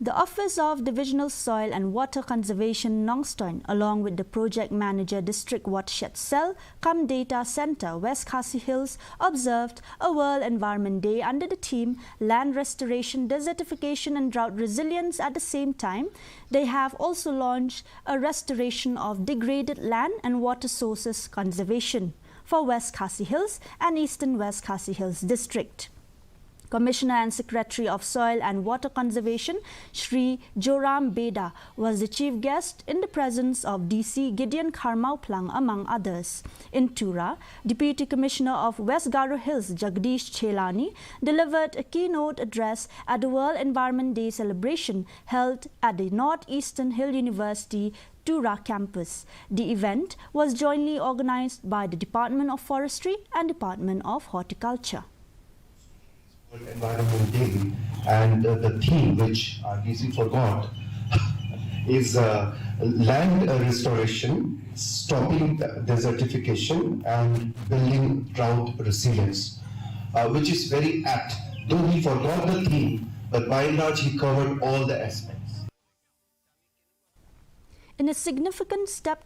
The Office of Divisional Soil and Water Conservation Nongstoin, along with the Project Manager District Watershed Cell, Cum Data Center, West Khasi Hills, observed a World Environment Day under the theme Land Restoration, Desertification and Drought Resilience. At the same time, they have also launched a Restoration of Degraded Land and Water Sources Conservation for West Khasi Hills and Eastern West Khasi Hills District. Commissioner and Secretary of Soil and Water Conservation, Shri Joram Beda, was the chief guest in the presence of DC Gideon Kharmauplang, among others. In Tura, Deputy Commissioner of West Garo Hills, Jagdish Chelani, delivered a keynote address at the World Environment Day celebration held at the Northeastern Hill University Tura campus. The event was jointly organized by the Department of Forestry and Department of Horticulture. Environment Day, and the theme, which DC forgot, is land restoration, stopping desertification and building drought resilience, which is very apt. Though he forgot the theme, but by and large he covered all the aspects. In a significant step